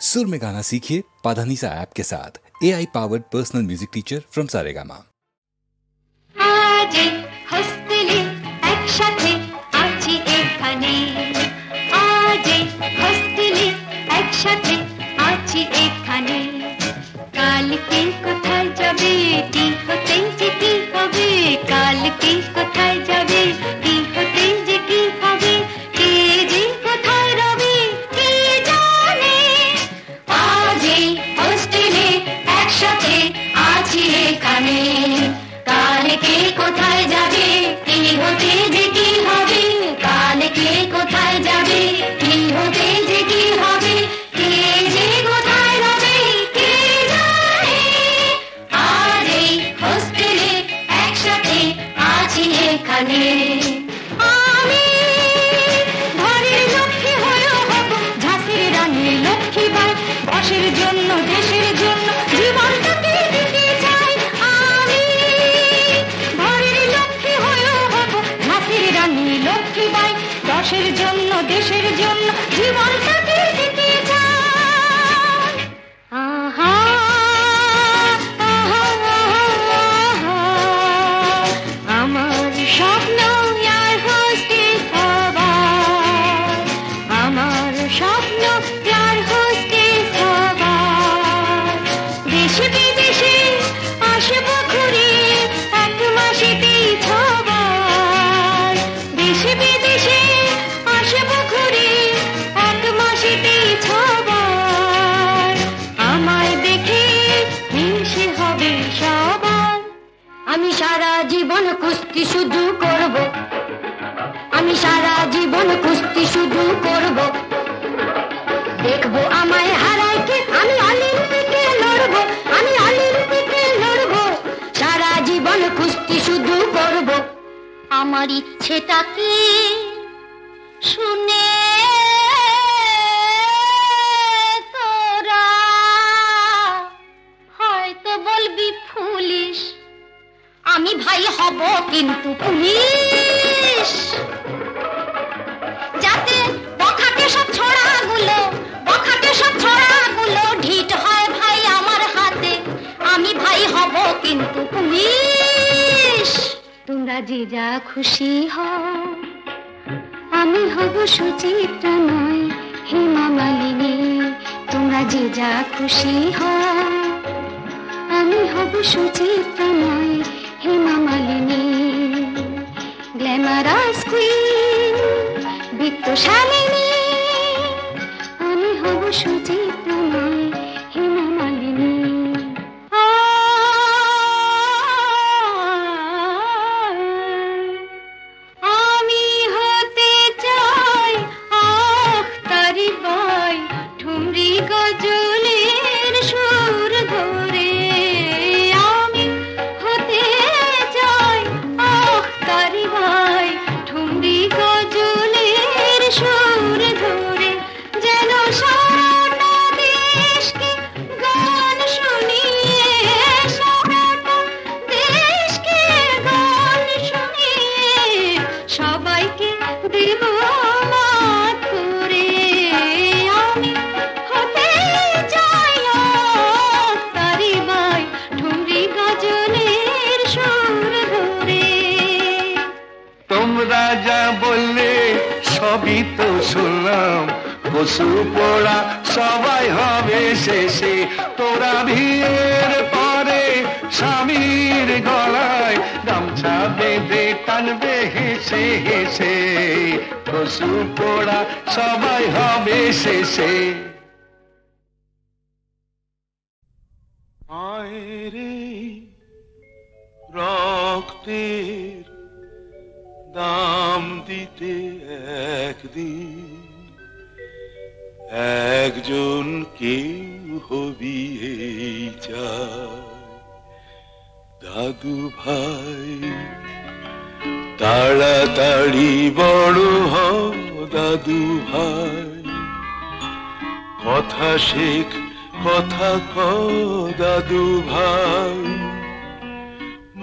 सुर में गाना सीखिए पाधानीसा ऐप के साथ। AI powered personal music teacher from Saregama.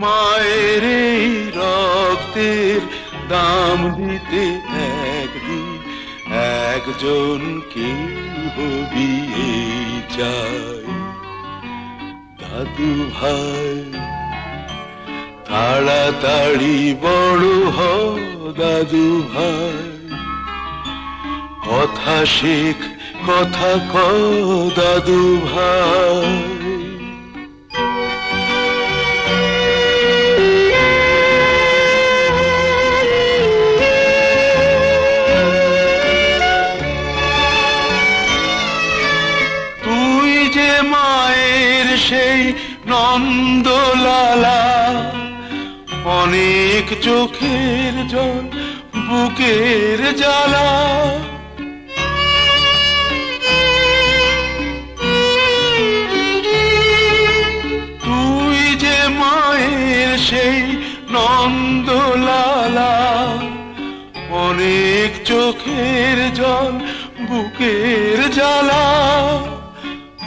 মায়ের রক্তের দাম দিতে একদিন একজন কেউ হবি। চাই। দাদু ভাই তাড়াতাড়ি বড় হও দাদু ভাই, কথা শেখ কথা কও দাদু ভাই। তুই যে মায়ের সেই নন্দলালা, অনেক চোখের জল বুকের জ্বালা। তুই যে মায়ের সেই নন্দলালা, অনেক চোখের জল বুকের জ্বালা।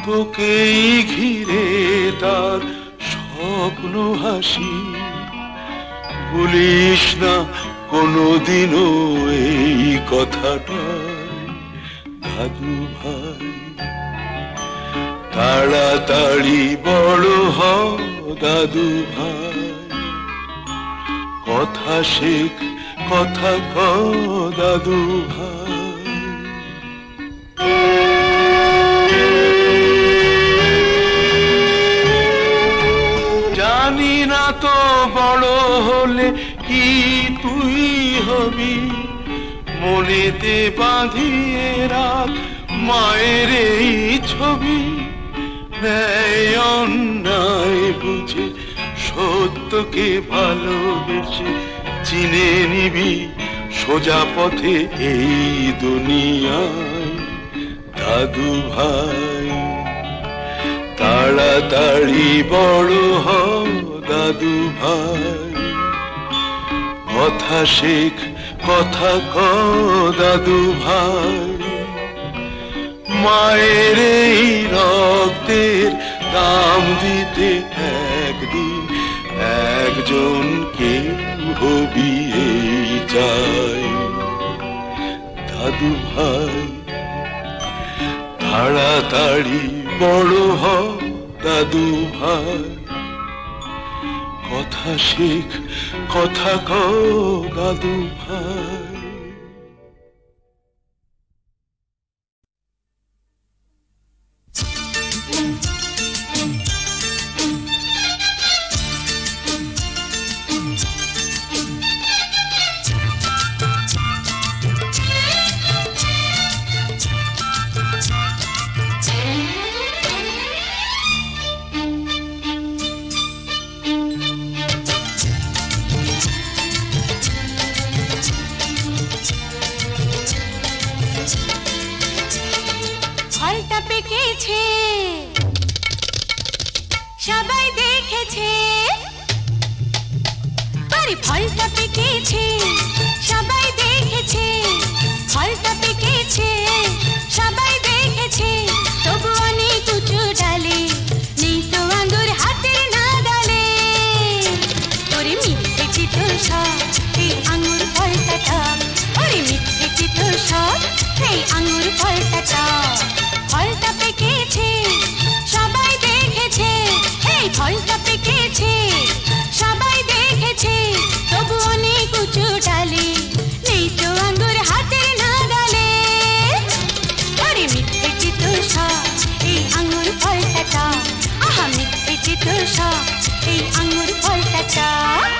তোকেই ঘিরে তার স্বপ্ন হাসি, ভুলিস না কোনোদিনও এই কথাটা দাদু ভাই। তাড়াতাড়ি বড় হও দাদু ভাই, কথা শেখ কথা কও দাদু ভাই। জানি না তো বড় হলে কি তুই হবি, মনেতে বাঁধিয়ে রাখ মায়ের এই ছবি। ন্যায় অন্যায় বুঝে সত্যকে ভালোবেসে চিনে নিবি সোজা পথে এই দুনিয়ায় দাদু ভাই। তাড়াতাড়ি বড় হও দাদু ভাই, কথা শেখ কথা কও দাদু ভাই। মায়ের এই রক্তের দাম দিতে একদিন একজনকে হবি এই চাই দাদু ভাই। তাড়াতাড়ি বড় হও দাদু ভাই, কথা শেখ কথা কও দাদু ভাই। সবাই দেখেছে, আরে ফলটা পেকেছে সবাই দেখেছে, ফলটা পেকেছে সবাই দেখেছে। তবু অনেক উঁচু ডালে নেই তো আঙ্গুর হাতের নাগালে। ওরে মিথ্যে চিতো সব এই আঙ্গুর ফলটা টক, ওরে মিথ্যে চিতো সব এই আঙ্গুর ফলটা টক। ফলটা পেকেছে সবাই দেখেছে, এই ফলটা পেকেছে সবাই দেখেছে। তবু অনেক উঁচু ডালে নেই তো আঙ্গুর হাতের নাগালে। ওরে মিথ্যে চিতো সব এই আঙ্গুর ফলটা টক, আহা মিথ্যে চিতো সব এই আঙ্গুর ফলটা টক।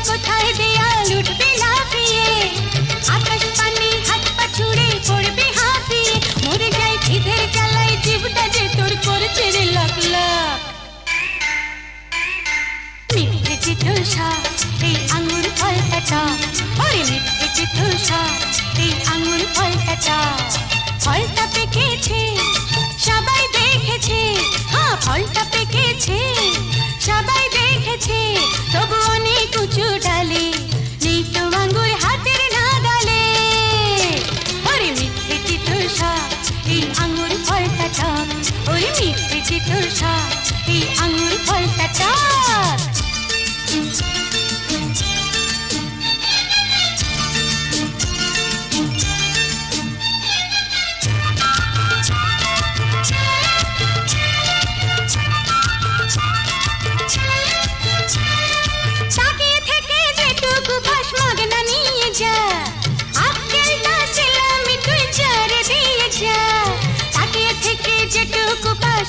কোথায় দেয়াল উঠবে লাফিয়ে, আকাশ পানি হাত পা ছুড়ে পড়বে হাঁপিয়ে। মরে যাই খিদের জ্বালায় জীবটা যে তোর করছে রে লাখ লাখ। মিথ্যে চিতো সব এই আঙ্গুর ফলটা টক, ওরে মিথ্যে চিতো সব এই আঙ্গুর ফলটা টক।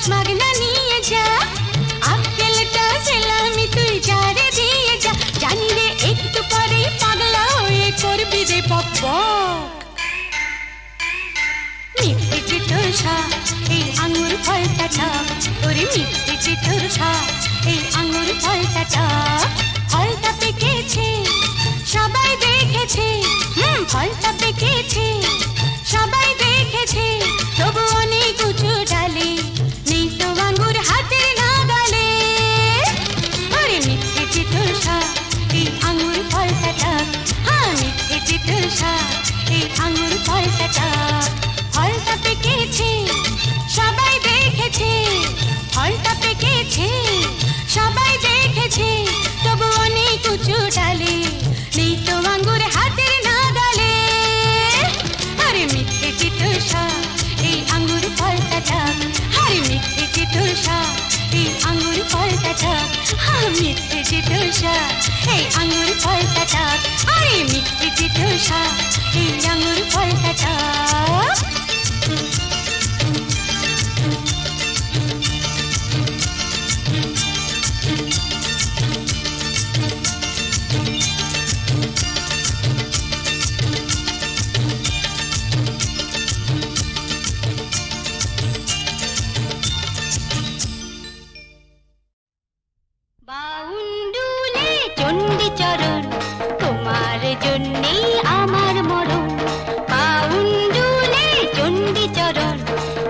চাস মাগনা নিয়ে যা আক্কেলটা সেলামি তুই যারে দিয়ে যা জানি রে একটু পরেই পাগলা হয়ে করবি রে পপ মিথ্যে চিত্তসা এই আঙুর ফলটা টক ওরে মিথ্যে চিত্তসা এই আঙুর ফলটা টক ফলটা পেকেছে সবাই দেখেছে ফলটা পেকেছে সবাই দেখেছে তবু অনেক উঁচু ডালে নেই তো আঙুর হাতের নাগালে ওরে মিথ্যে চিত্তসা এই আঙুর ফলটা টক হ্যাঁ মিথ্যে চিত্তসা এই আঙুর ফলটা টক ফলটা পেকেছে সবাই দেখেছে ফলটা পেকেছে সবাই দেখেছে তবু অনেক উঁচু ডালে নেই তো আঙ্গুর হাতের নাগালে আরে মিথ্যে চিত্তসা এই আঙ্গুর ফলটা টক আরে মিথ্যে চিত্তসা এই আঙ্গুর ফলটা টক হ্যাঁ মিথ্যে চিত্তসা এই আঙ্গুর ফলটা টক আরে মিথ্যে চিত্তসা এই আঙ্গুর ফলটা টক বাউন্ডুলে চণ্ডীচরণ তোমার জন্যেই আমার মরণ বাউন্ডুলে চণ্ডীচরণ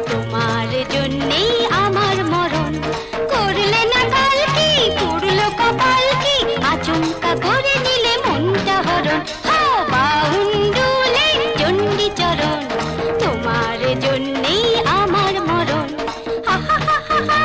তোমার জন্যেই আমার মরণ করলে না কালকি পুরলো কপাল কি আচমকা করে নিলে মনটা হরণ বাউন্ডুলে চণ্ডীচরণ তোমার জন্যেই আমার মরণ হা হা হা হা হা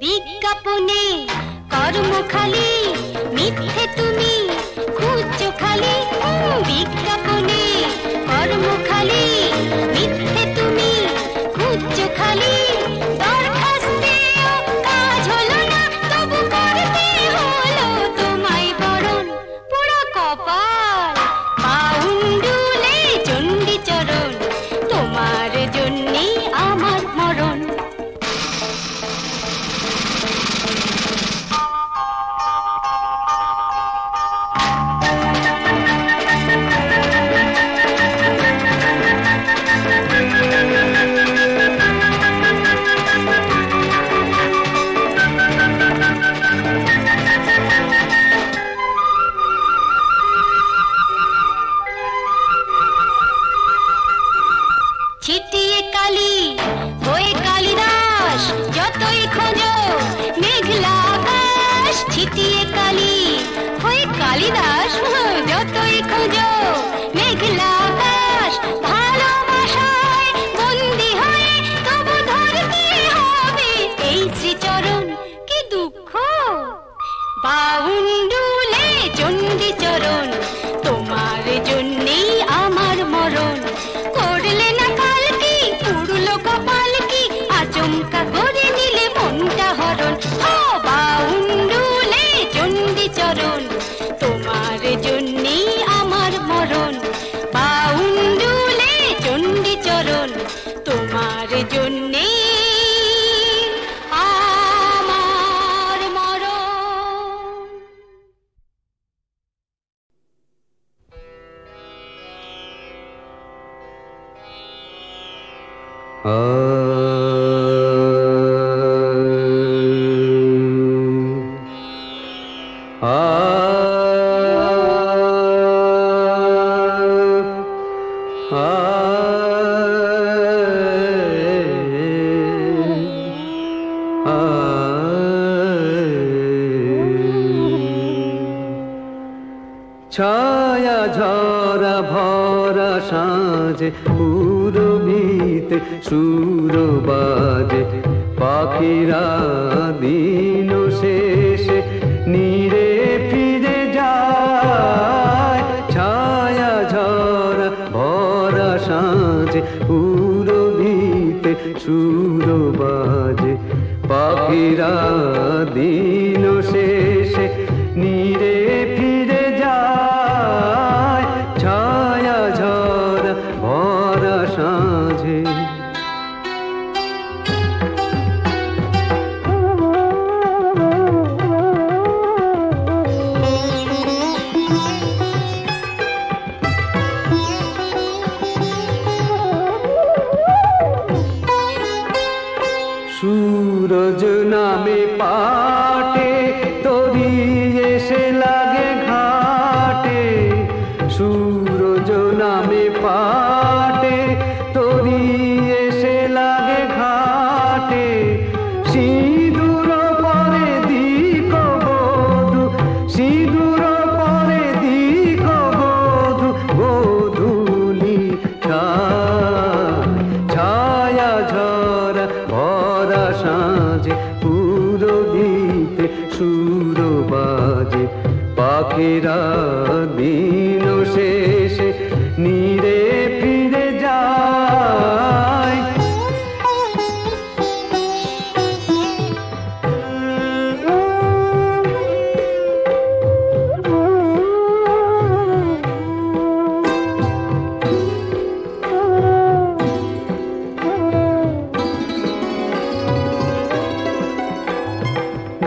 বিজ্ঞাপনে কর্মখালি মিথ্যে তুমি খুঁজছো খালি বিজ্ঞাপনে কর্মখালি মিথ্যে তুমি খুঁজছো খালি দরখাস্তেও কাজ হলো না তবু করতে হলো তোমায় বরণ পুরো কপাল বাউন্ডুলে চণ্ডীচরণ তোমার জন্যেই আমার মরণ ছিটিয়ে কালি হয়ে কালিদাস যতই খোঁজো মেঘলা আকাশ ছিটিয়ে কালি হয়ে কালিদাস যতই খোঁজো মেঘলা আকাশ ভালোবাসায় বন্দি হয়ে তবু ধরতে হবে এই শ্রীচরণ কি দুঃখ বাউন্ডুলে চণ্ডীচরণ তোমার জন্যেই আমার মরণ করলে না কালকি পুরলো কপাল কি আচমকা করে নিলে মনটা হরণ বাউন্ডুলে চণ্ডীচরণ তোমার জন্যেই আমার মরণ বাউন্ডুলে চণ্ডীচরণ তোমার জন্যেই আমার মরণ ছায়া ঝরা ভরা সাঁঝে পুরবিতে সুর বাজে পাখিরা দিন শেষে নীরে ফিরে যায় ছায়া ঝরা সুর বাজে পাখিরা দিন শেষে নীরে ফিরে যায় ছায়া ঝরা ভরা সাঁঝে सूरज नामे पाटे तोरी एसे लागे घाटे सूरज नामे पाटे तोरी एसे लागे घाटे सिंदूर परे दिख बधू सिंदूर परे दिख बधू गोधूली छाया झरा भरा साँझे পুরবীতে সুর বাজে পাখিরা দিন শেষে নীরে ফিরে যায়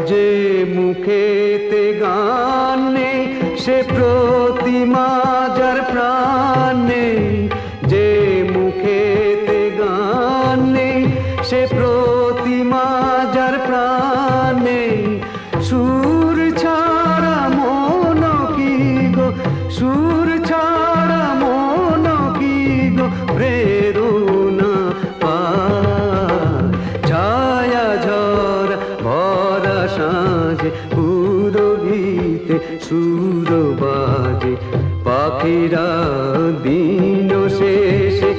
যে মুখেতে গান নেই সে প্রতিমা যার প্রাণ নেই যে মুখেতে গান নেই সে প্রতিমা যার প্রাণ নেই সুর ছাড়া মন কি গো সুর ছাড়া মন কি গো প্রেরণা পায় ছায়া ঝরা ভরা সাঁঝে পুরবীতে সুর বাজে পাখিরা দিন শেষে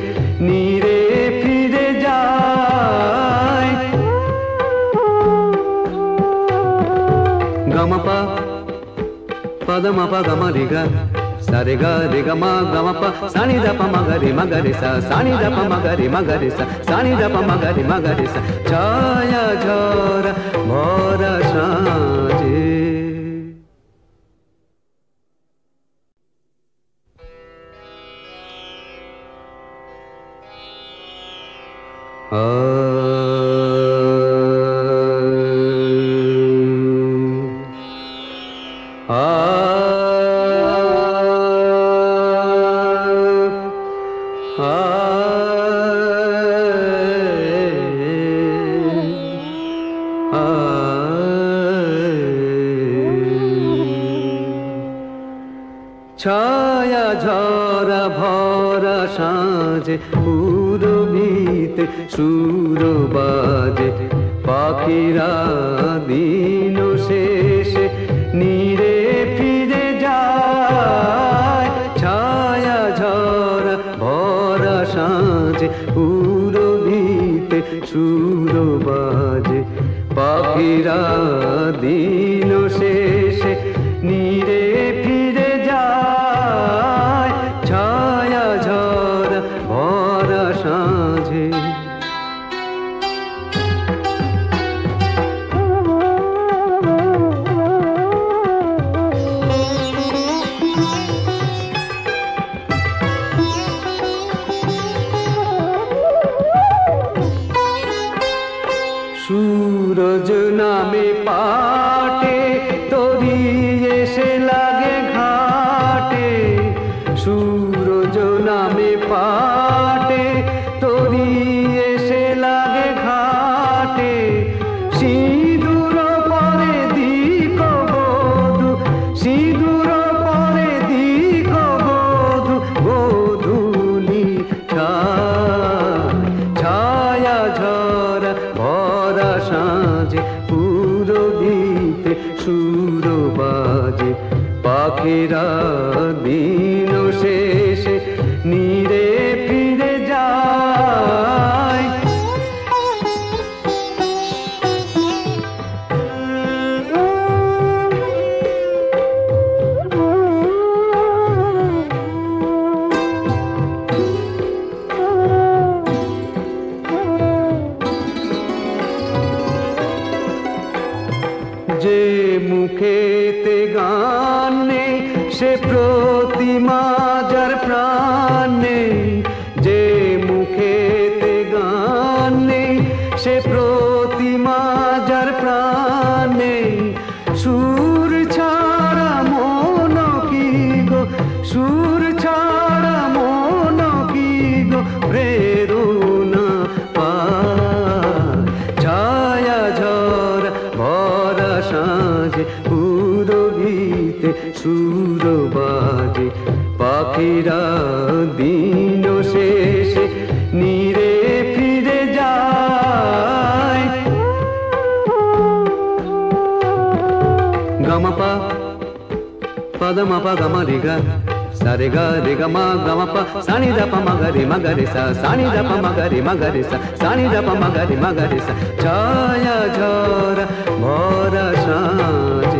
নীরে ফিরে যায় গমপা পদমপা গমরিগা সারে গা রে গমা গমপা সানি দপ মগরে সা সানি দপ মগরে সা সানি দপ মগরে সা ছায়া ঝরা ভরা সাঁঝে ছায়া ঝরা ভরা সাঁঝে পুরবীতে সুর বাজে পাখিরা দিন শেষে নীরে ফিরে যায় ছায়া ঝরা ভরা সাঁঝে পুরবীতে সুর বাজে পাখিরা দিন শেষে নীরে ফিরে যায় ছায়া ঝরা ভরা সাঁঝে सूरज नामे पाटे तोरी एसे लागे घाटे सूरज नामे पाटे तोरी एसे लागे घाटे सिंदूर परे दिख बधू सिंदूर परे दिख बधू गोधूली ছায়া ঝরা ভরা সাঁঝে পুরবীতে সুর বাজে পাখিরা দিন শেষে নীরে ফিরে যায় গান নেই সে প্রতিমা যার প্রাণ নেই যে মুখেতে গান নেই সে প্রতিমা যার প্রাণ নেই সুর ছাড়া মন কি গো সুর ছাড়া মন কি গো প্রেরণা পায় ছায়া ঝড় ভরা সাঁঝে উদগীতে সুর বাজে পাখিরা দিন শেষে নীরে ফিরে যায় গামাপা পদমাপা গামারিগা সারে গা রে গমা গামাপা সানি দাপা মগরে সা সানি দাপা মগরে সা সানি দাপা মগরে সা ছায়া ঝরা ভরা সাঁঝ